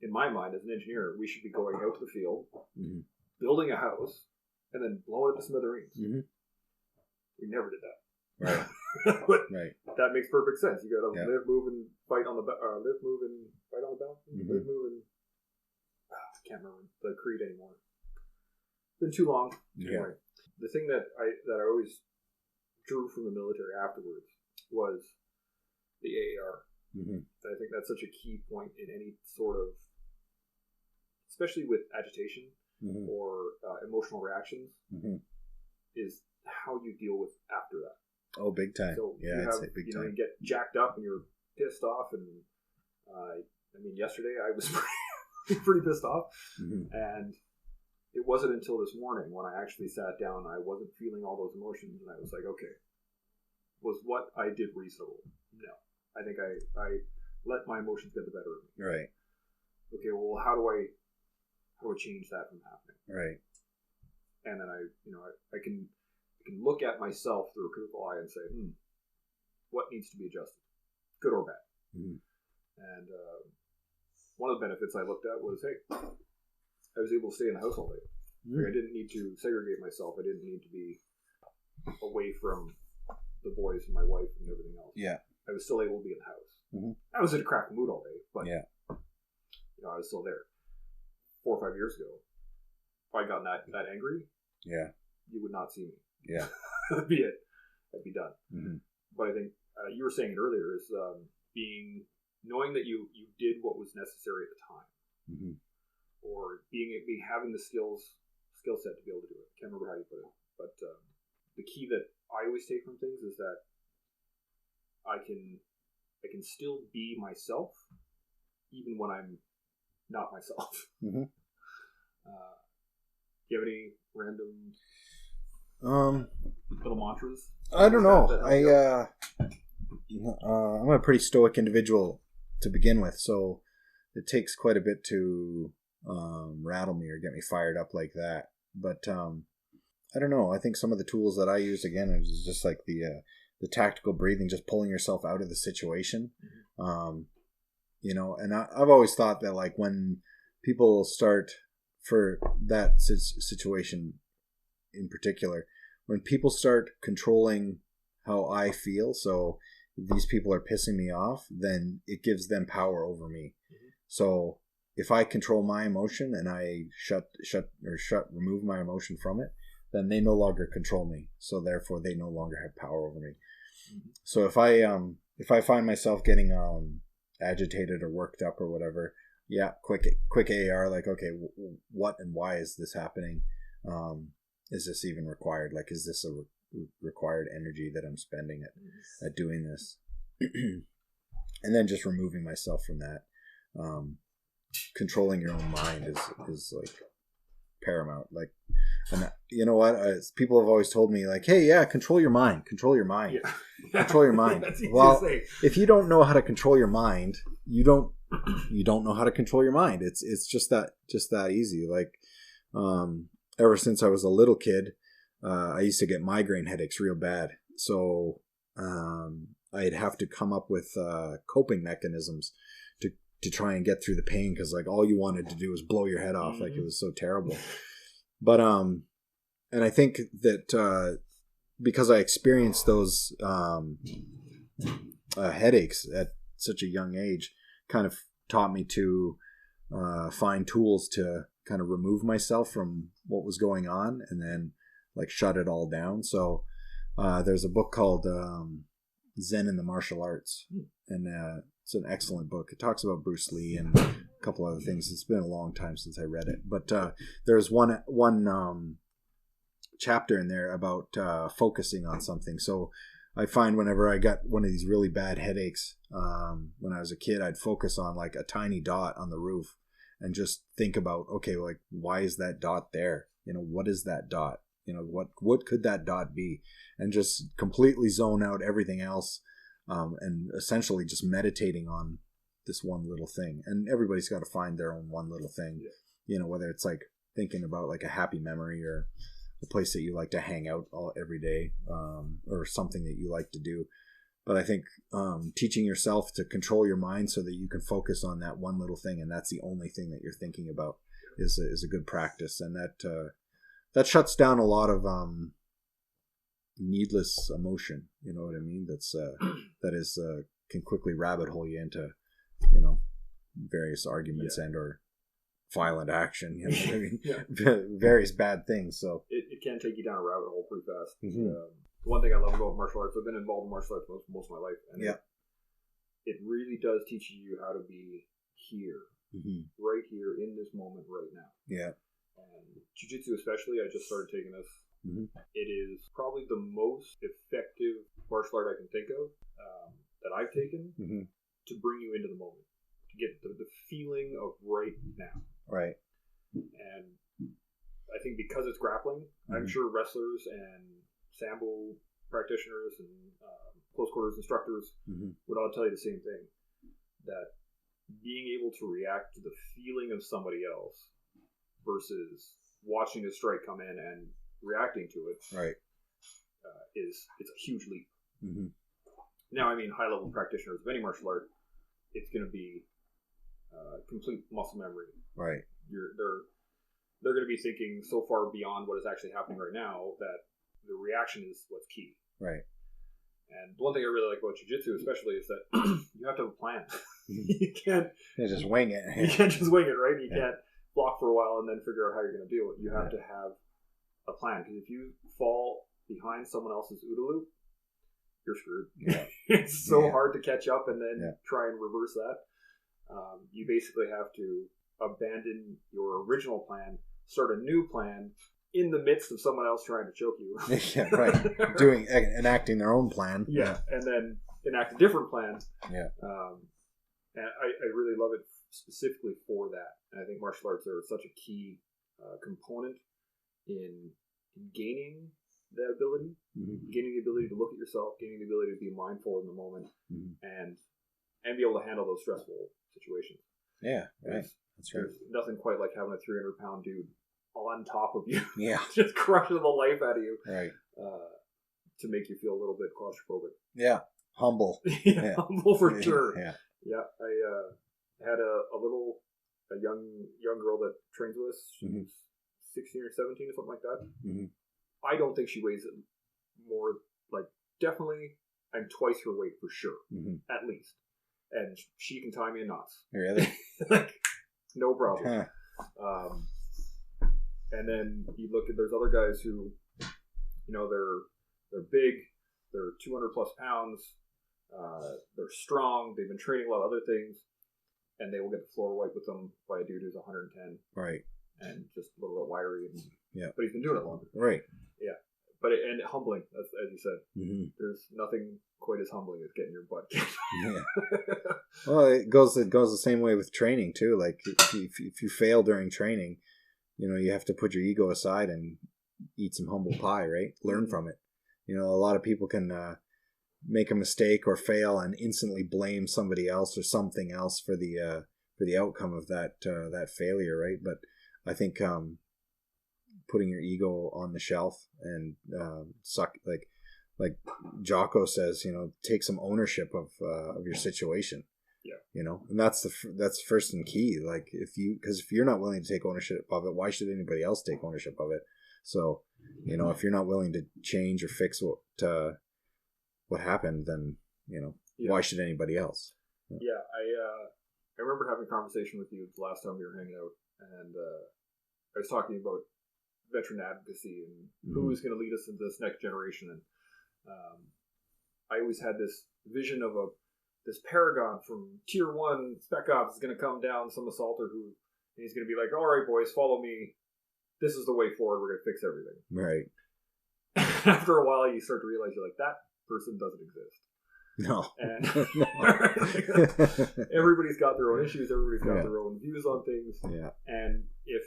in my mind as an engineer, we should be going out to the field, mm-hmm. building a house, and then blowing it to smithereens. Mm-hmm. We never did that. Right. But right. That makes perfect sense. You got to live, move, and fight on the live, move, and fight on the battlefield. Mm-hmm. Live, move, and I can't remember the creed anymore. It's been too long. Anyway, the thing that I always drew from the military afterwards was the AAR. Mm-hmm. I think that's such a key point in any sort of, especially with agitation mm-hmm. or emotional reactions, mm-hmm. is how you deal with after that. Oh, big time. So I'd say big time. You get jacked up and you're pissed off, and I mean, yesterday I was pretty pissed off, mm-hmm. and it wasn't until this morning when I actually sat down and I wasn't feeling all those emotions, and I was like, okay, was what I did reasonable? No. I think I let my emotions get the better of me. Right. Okay, well, how do I change that from happening? Right. And then I can look at myself through a critical eye and say, what needs to be adjusted, good or bad? Mm-hmm. And one of the benefits I looked at was, hey, I was able to stay in the house all day. Mm-hmm. Like, I didn't need to segregate myself. I didn't need to be away from the boys and my wife and everything else. Yeah. I was still able to be in the house. Mm-hmm. I was in a crappy mood all day, but yeah. I was still there. 4 or 5 years ago, if I got that angry, yeah, you would not see me. Yeah. That'd be it. I'd be done. Mm-hmm. But I think you were saying it earlier is knowing that you did what was necessary at the time, mm-hmm. or having the skill set to be able to do it. I can't remember how you put it, but the key that I always take from things is that I can still be myself even when I'm not myself. Mm-hmm. Do you have any random little mantras? I don't know. I'm a pretty stoic individual to begin with, so it takes quite a bit to rattle me or get me fired up like that. But I don't know. I think some of the tools that I use again is just like the tactical breathing, just pulling yourself out of the situation. Mm-hmm. And I've always thought that like when people start for that situation in particular, when people start controlling how I feel, so if these people are pissing me off, then it gives them power over me. Mm-hmm. So if I control my emotion and I remove my emotion from it, then they no longer control me. So therefore they no longer have power over me. Mm-hmm. So if I find myself getting agitated or worked up or whatever, yeah, quick AR, like, okay, what and why is this happening? Is this even required? Like, is this a required energy that I'm spending at doing this? And then just removing myself from that. Controlling your own mind is like paramount. Like, and you know what? People have always told me like, hey, yeah, control your mind. Yeah. Control your mind. That's easy to say. If you don't know how to control your mind, you don't know how to control your mind. It's just that easy. Like, ever since I was a little kid, I used to get migraine headaches real bad. So I'd have to come up with coping mechanisms to try and get through the pain, because like all you wanted to do was blow your head off. Mm-hmm. Like, it was so terrible. But and I think that because I experienced those headaches at such a young age, kind of taught me to find tools to kind of remove myself from what was going on and then like shut it all down. So there's a book called Zen in the Martial Arts, and it's an excellent book. It talks about Bruce Lee and a couple other things. It's been a long time since I read it, but there's one chapter in there about focusing on something. So I find whenever I got one of these really bad headaches, when I was a kid, I'd focus on like a tiny dot on the roof and just think about, okay, like, why is that dot there? What is that dot? What could that dot be? And just completely zone out everything else, and essentially just meditating on this one little thing. And everybody's got to find their own one little thing, whether it's like thinking about like a happy memory or a place that you like to hang out every day, or something that you like to do. But I think teaching yourself to control your mind so that you can focus on that one little thing, and that's the only thing that you're thinking about, is a good practice. And that shuts down a lot of needless emotion. You know what I mean? That can quickly rabbit hole you into various arguments and or violent action. What I mean? Various bad things. So it can take you down a rabbit hole pretty fast. Mm-hmm. One thing I love about martial arts, I've been involved in martial arts most of my life, and it really does teach you how to be here, mm-hmm. right here in this moment right now. Yeah. And jiu-jitsu especially, I just started taking this. Mm-hmm. It is probably the most effective martial art I can think of that I've taken mm-hmm. to bring you into the moment, to get the feeling of right now. Right. And I think because it's grappling, mm-hmm. I'm sure wrestlers and Sambo practitioners and close quarters instructors mm-hmm. would all tell you the same thing, that being able to react to the feeling of somebody else versus watching a strike come in and reacting to it, right, it's a huge leap. Mm-hmm. Now, I mean, high-level practitioners of any martial art, it's going to be complete muscle memory. Right. They're going to be thinking so far beyond what is actually happening right now that the reaction is what's key. Right. And one thing I really like about jiu-jitsu especially is that you have to have a plan. You can't just wing it. You can't just wing it, right? You can't block for a while and then figure out how you're going to deal with it. You have to have a plan, because if you fall behind someone else's OODA loop, you're screwed. Yeah. It's so hard to catch up and then try and reverse that. You basically have to abandon your original plan, start a new plan in the midst of someone else trying to choke you. Yeah, right. Enacting their own plan. Yeah, and then enact a different plan. Yeah. And I really love it specifically for that. And I think martial arts are such a key component in gaining that ability, gaining the ability to look at yourself, gaining the ability to be mindful in the moment, and be able to handle those stressful situations. Yeah, right. That's right. There's nothing quite like having a 300-pound dude on top of you, just crushing the life out of you, right? To make you feel a little bit claustrophobic. Yeah, humble. Humble for sure. Yeah. I had a young girl that trains with us. She's 16 or 17 or something like that. I don't think she weighs more, like, definitely I'm twice her weight for sure, at least. And she can tie me in knots. Really? Like, no problem. And then you look at, there's other guys who, they're big, they're 200 plus pounds, they're strong, they've been training a lot of other things, and they will get the floor wiped with them by a dude who's 110. Right. And just a little bit wiry. But he's been doing it longer. Right. Yeah. But and humbling, as you said. There's nothing quite as humbling as getting your butt kicked. Well, it goes the same way with training too. Like if you fail during training, you have to put your ego aside and eat some humble pie, right? Learn from it. A lot of people can make a mistake or fail and instantly blame somebody else or something else for the outcome of that failure, right? But I think putting your ego on the shelf and like Jocko says, take some ownership of your situation. Yeah. And that's first and key. Like because if you're not willing to take ownership of it, why should anybody else take ownership of it? So, if you're not willing to change or fix what happened, then why should anybody else? Yeah, I remember having a conversation with you the last time we were hanging out, and I was talking about veteran advocacy and who is going to lead us into this next generation. And I always had this vision of this paragon from Tier 1 Spec Ops is going to come down, some assaulter and he's going to be like, all right, boys, follow me. This is the way forward. We're going to fix everything. Right. After a while, you start to realize you're like, that person doesn't exist. No. And everybody's got their own issues. Everybody's got their own views on things. Yeah. And if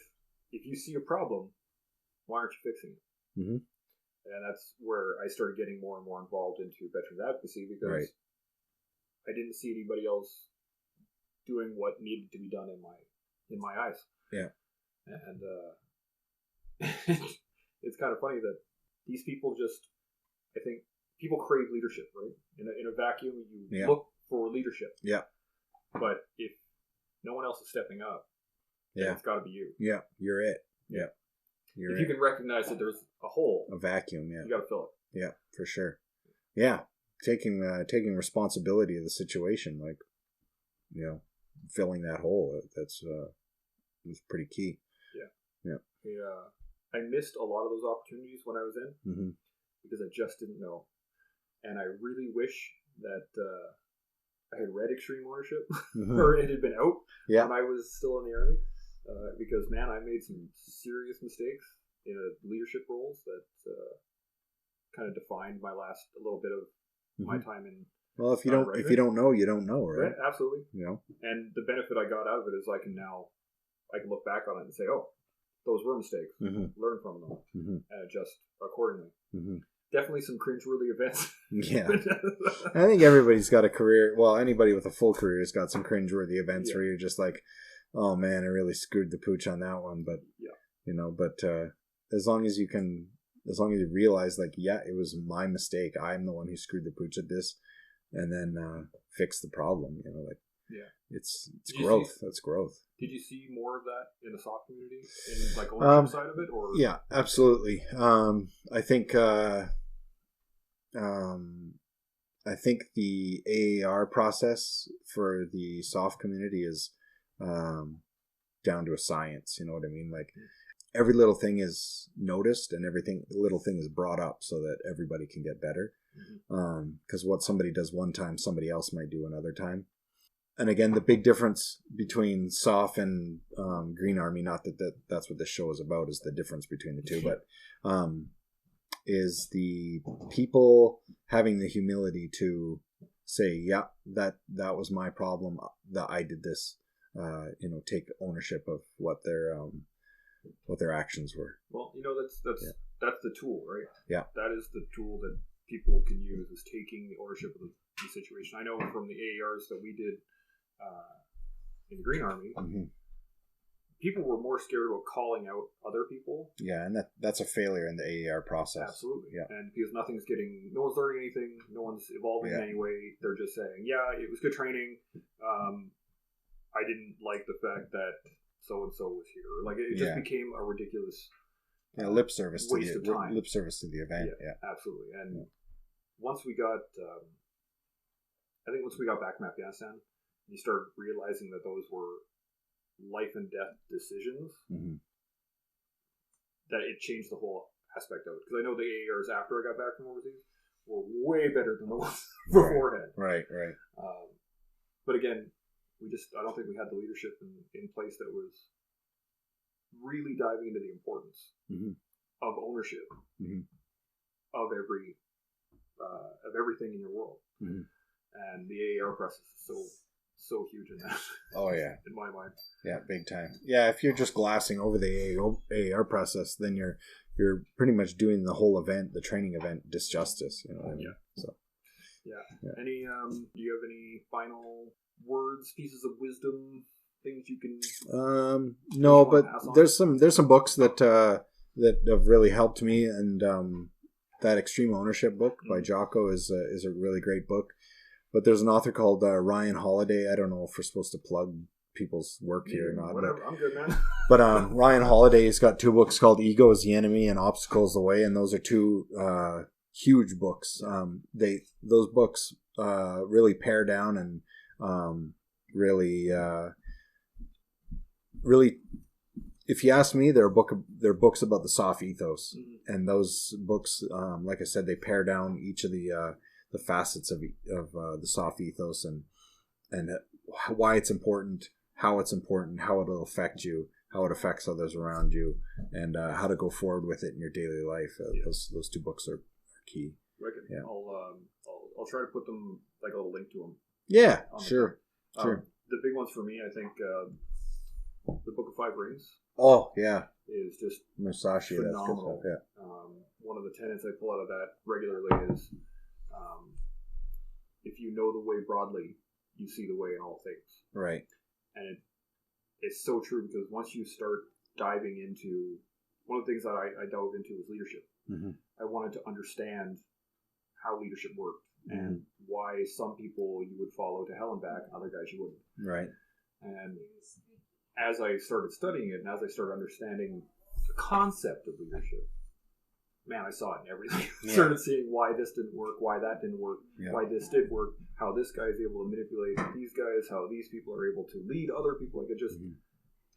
you see a problem, why aren't you fixing it? And that's where I started getting more and more involved into veterans advocacy, because I didn't see anybody else doing what needed to be done in my eyes. Yeah. And it's kind of funny that these people I think people crave leadership, right? In a vacuum, you look for leadership. Yeah. But if no one else is stepping up, it's got to be you. Yeah, you're it. Yeah. If you can recognize that there's a hole, a vacuum, you got to fill it. Yeah, for sure. Yeah, taking responsibility of the situation, like filling that hole. That's pretty key. Yeah. I missed a lot of those opportunities when I was in because I just didn't know, and I really wish that I had read Extreme Ownership or it had been out when I was still in the Army. Because, man, I made some serious mistakes in leadership roles that kind of defined my last little bit of my time in. Well, if you don't know, you don't know, right? Absolutely. And the benefit I got out of it is I can look back on it and say, oh, those were mistakes. Learn from them and adjust accordingly. Definitely some cringeworthy events. Yeah. I think everybody's got a career. Well, anybody with a full career has got some cringeworthy events where you're just like, oh man, I really screwed the pooch on that one. But as long as you realize, like, it was my mistake. I'm the one who screwed the pooch at this, and then fix the problem. Like It's Did you growth. That's growth. Did you see more of that in the soft community, in like ownership side of it, or? Yeah, absolutely. I think the AAR process for the soft community is down to a science. You know what I mean? Like every little thing is noticed, and little thing is brought up so that everybody can get better. Because what somebody does one time, somebody else might do another time. And again, the big difference between SOF and Green Army, not that's what this show is about, is the difference between the two, but is the people having the humility to say, yeah, that was my problem, that I did this, take ownership of what their actions were. Well, that's the tool, right? Yeah. That is the tool that people can use, is taking the ownership of the situation. I know from the AARs that we did in the Green Army, people were more scared about calling out other people. Yeah, and that's a failure in the AAR process. Absolutely. Yeah. And because no one's learning anything, no one's evolving in any way. They're just saying, yeah, it was good training. I didn't like the fact that so-and-so was here. Like, it just became a ridiculous lip service waste of time. Lip service to the event. Yeah. Absolutely. And once we got, once we got back from Afghanistan, you started realizing that those were life and death decisions, that it changed the whole aspect of it. Because I know the AARs after I got back from overseas were way better than the ones beforehand. Right. But again, I don't think we had the leadership in place that was really diving into the importance of ownership of everything in your world. And the AAR process is so huge in that. Oh yeah. In my mind. Yeah, big time. Yeah, if you're just glassing over the AAR process, then you're pretty much doing the whole event, the training event, disjustice. You know what I mean? Yeah. So. Yeah. Any? Do you have any final words, pieces of wisdom, things you can? No, but there's some books that have really helped me, and that Extreme Ownership book by Jocko is a really great book. But there's an author called Ryan Holiday. I don't know if we're supposed to plug people's work here or not. Whatever, I'm good, man. But Ryan Holiday's got two books called Ego is the Enemy and Obstacle is the Way, and those are two huge books. Those books really pare down and really, if you ask me, they're books about the soft ethos, and those books, like I said, they pare down each of the facets of the soft ethos and why it's important, how it'll affect you, how it affects others around you, and how to go forward with it in your daily life. Those two books are key. Yeah. I'll try to put them, like a little link to them. Yeah, sure. The big ones for me, I think, the Book of Five Rings. Oh yeah, is just Musashi. Phenomenal. That's good stuff, yeah. One of the tenets I pull out of that regularly is, if you know the way broadly, you see the way in all things. Right. And it's so true, because once you start diving into, one of the things that I dove into was leadership. I wanted to understand how leadership worked and why some people you would follow to hell and back, and other guys you wouldn't. Right. And as I started studying it, and as I started understanding the concept of leadership, man, I saw it in everything. Started seeing why this didn't work, why that didn't work, why this did work, how this guy is able to manipulate these guys, how these people are able to lead other people. Like,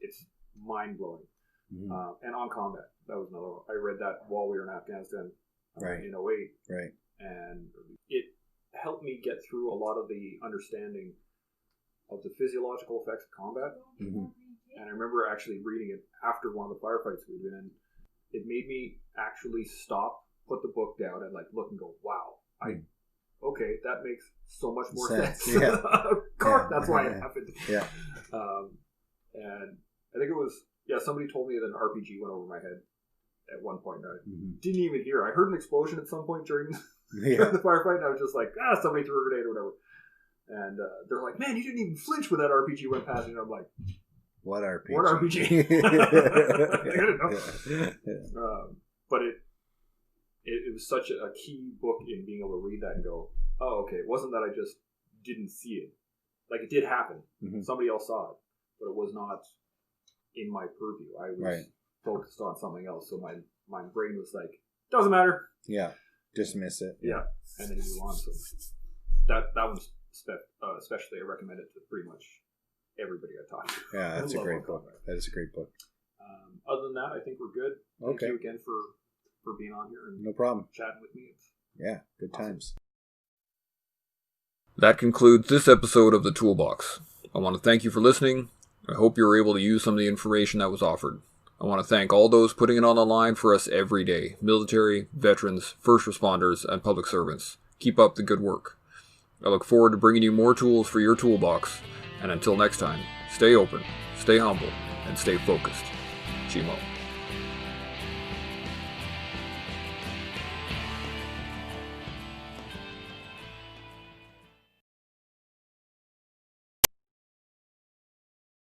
it's mind blowing. And On Combat, that was another one. I read that while we were in Afghanistan in 08. Right. And it helped me get through a lot of the understanding of the physiological effects of combat. And I remember actually reading it after one of the firefights we'd been in. It made me actually stop, put the book down, and look and go, wow, okay, that makes so much more sense. Yeah. Of course, that's why it happened. Yeah. And I think it was, somebody told me that an RPG went over my head at one point. I didn't even hear. I heard an explosion at some point during the firefight, and I was just like, somebody threw a grenade or whatever. And they're like, man, you didn't even flinch when that RPG went past you. And I'm like, what RPG? What RPG? But it was such a key book in being able to read that and go, oh, okay, it wasn't that I just didn't see it. like it did happen. Mm-hmm. Somebody else saw it, but it was not in my purview. I was focused on something else, so my brain was like, doesn't matter. Yeah, dismiss it. Yeah, and then you move on. So that one's especially I recommend it to pretty much everybody I talk to. Yeah, that's a great book. That is a great book. Other than that, I think we're good. Thank you again for being on here and no problem chatting with me. Yeah, good times. That concludes this episode of The Toolbox. I want to thank you for listening. I hope you were able to use some of the information that was offered. I want to thank all those putting it on the line for us every day. Military, veterans, first responders, and public servants. Keep up the good work. I look forward to bringing you more tools for your toolbox. And until next time, stay open, stay humble, and stay focused. Chimo.